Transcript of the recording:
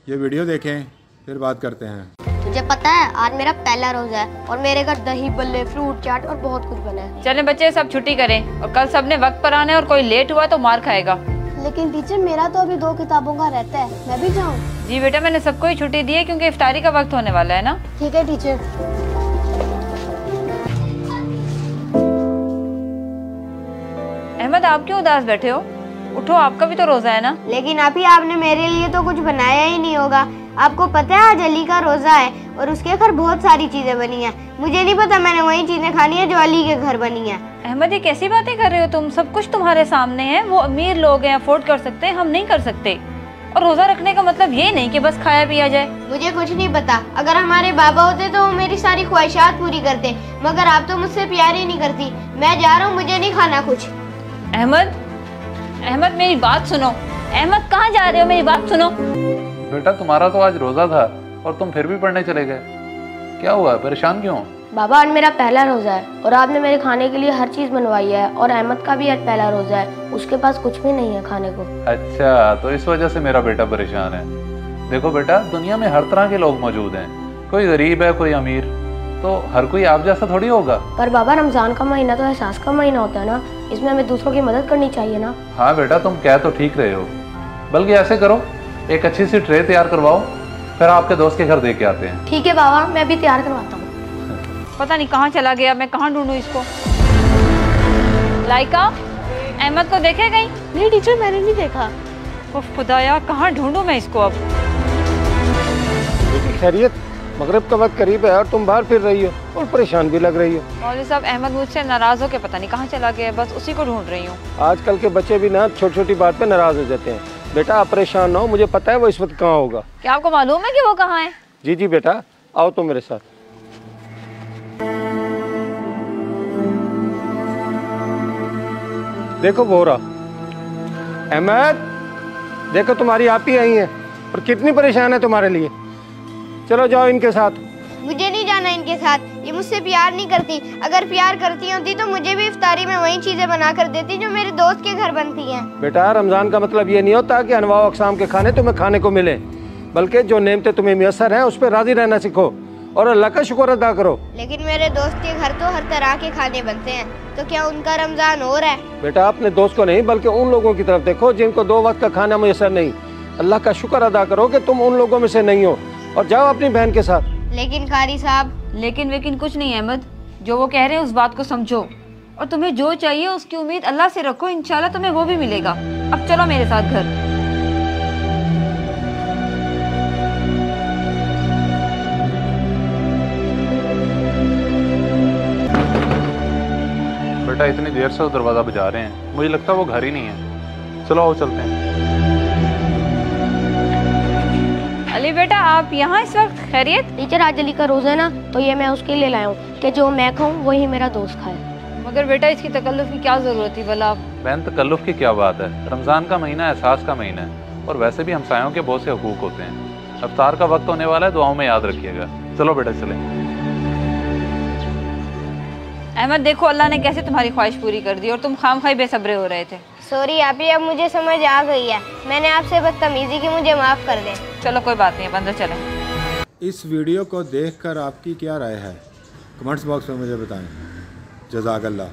ये वीडियो देखें फिर बात करते हैं। मुझे पता है आज मेरा पहला रोजा है और मेरे घर दही बल्ले, फ्रूट चाट और बहुत कुछ बना है। चलें बच्चे, सब छुट्टी करें और कल सबने वक्त पर आना है और कोई लेट हुआ तो मार खाएगा। लेकिन टीचर मेरा तो अभी 2 किताबों का रहता है, मैं भी जाऊँ? जी बेटा, मैंने सबको ही छुट्टी दी है क्योंकि इफ्तारी का वक्त होने वाला है ना। ठीक है टीचर। अहमद, आप क्यों उदास बैठे हो? उठो, आपका भी तो रोजा है ना। लेकिन अभी आपने मेरे लिए तो कुछ बनाया ही नहीं होगा। आपको पता है आज अली का रोजा है और उसके घर बहुत सारी चीजें बनी हैं। मुझे नहीं पता, मैंने वही चीजें खानी है जो अली के घर बनी है। अहमद, ये कैसी बातें कर रहे हो तुम? सब कुछ तुम्हारे सामने है। वो अमीर लोग हैं, अफोर्ड कर सकते हैं, हम नहीं कर सकते। और रोजा रखने का मतलब ये नहीं कि बस खाया पिया जाए। मुझे कुछ नहीं पता। अगर हमारे बाबा होते तो वो मेरी सारी ख्वाहिशात पूरी करते, मगर आप तो मुझसे प्यार ही नहीं करती। मैं जा रहा हूँ, मुझे नहीं खाना कुछ। अहमद, अहमद मेरी बात सुनो। अहमद, कहाँ जा रहे हो? मेरी बात सुनो। बेटा, तुम्हारा तो आज रोजा था और तुम फिर भी पढ़ने चले गए। क्या हुआ, परेशान क्यों? बाबा, आज मेरा पहला रोजा है और आपने मेरे खाने के लिए हर चीज बनवाई है और अहमद का भी आज पहला रोजा है, उसके पास कुछ भी नहीं है खाने को। अच्छा, तो इस वजह से मेरा बेटा परेशान है। देखो बेटा, दुनिया में हर तरह के लोग मौजूद हैं। कोई गरीब है, कोई अमीर, तो हर कोई आप जैसा थोड़ी होगा। पर बाबा, रमजान का महीना तो एहसास का महीना होता है ना, इसमें हमें दूसरों की मदद करनी चाहिए ना। हाँ बेटा, तुम कह तो ठीक रहे हो, बल्कि ऐसे करो, एक अच्छी सी ट्रे तैयार करवाओ, फिर आपके दोस्त के घर दे के आते हैं। ठीक है बाबा, मैं भी तैयार करवाता हूँ। पता नहीं कहाँ चला गया, मैं कहाँ ढूंढूं इसको। लाइका, अहमद को देखे कहीं? नहीं टीचर, मैंने नहीं देखा। उफ खुदाया, कहाँ ढूंढूं मैं इसको अब। खैरियत, मगरिब का वक्त करीब है और तुम बाहर फिर रही हो और परेशान भी लग रही हो। मौलवी साहब, अहमद मुझसे नाराज हो के पता नहीं कहाँ चला गया, बस उसी को ढूंढ रही हूँ। आजकल के बच्चे भी ना छोटी छोटी बात पे नाराज हो जाते हैं। बेटा, आप परेशान ना हो, मुझे पता है वो इस वक्त कहाँ होगा। क्या आपको मालूम है कि वो कहाँ है? जी जी बेटा, आओ तुम मेरे साथ। देखो बोरा, अहमद, देखो तुम्हारी आप ही आई है और कितनी परेशान है तुम्हारे लिए। चलो जाओ इनके साथ। मुझे नहीं जाना इनके साथ, ये मुझसे प्यार नहीं करती। अगर प्यार करती होती तो मुझे भी इफ्तारी में वही चीजें बना कर देती जो मेरे दोस्त के घर बनती हैं। बेटा, रमजान का मतलब ये नहीं होता कि अनवाओ अक़साम के खाने तुम्हें खाने को मिले, बल्कि जो नेमतें तुम्हें मुयस्सर हैं उस पर राजी रहना सीखो और अल्लाह का शुक्र अदा करो। लेकिन मेरे दोस्त के घर तो हर तरह के खाने बनते हैं, तो क्या उनका रमजान हो रहा है? बेटा, अपने दोस्त को नहीं बल्कि उन लोगों की तरफ देखो जिनको 2 वक्त का खाना मुयस्सर नहीं। अल्लाह का शुक्र अदा करो कि तुम उन लोगों में से नहीं हो और जाओ अपनी बहन के साथ। लेकिन कारी साहब। लेकिन कुछ नहीं अहमद, जो वो कह रहे हैं उस बात को समझो और तुम्हें जो चाहिए उसकी उम्मीद अल्लाह से रखो, इंशाल्लाह तुम्हें वो भी मिलेगा। अब चलो मेरे साथ घर। बेटा, इतनी देर से वो दरवाजा बजा रहे हैं, मुझे लगता है वो घर ही नहीं है। चलो आओ चलते हैं। अली बेटा, आप यहाँ इस वक्त? खैरियत? टीचर, आज अली का रोजा है ना, तो ये मैं उसके लिए लाया हूँ कि जो मैं खाऊं वही मेरा दोस्त खाए। मगर बेटा, इसकी तकल्लुफ की क्या जरूरत थी भला? बहन, तकल्लुफ की क्या बात है? रमजान का महीना एहसास का महीना है और वैसे भी हमसायों के बहुत से हुकूक होते हैं। इफ्तार का वक्त होने वाला है, दुआओं में याद रखिएगा। चलो बेटा चलें। अहमद, देखो अल्लाह ने कैसे तुम्हारी ख्वाहिश पूरी कर दी और तुम खामखाई बेसब्रे हो रहे थे। सॉरी आपी, अब मुझे समझ आ गई है। मैंने आपसे बदतमीजी की, मुझे माफ कर दें। चलो कोई बात नहीं, अब अंदर चलें। इस वीडियो को देखकर आपकी क्या राय है? कमेंट्स बॉक्स में मुझे बताएं। जज़ाकल्लाह।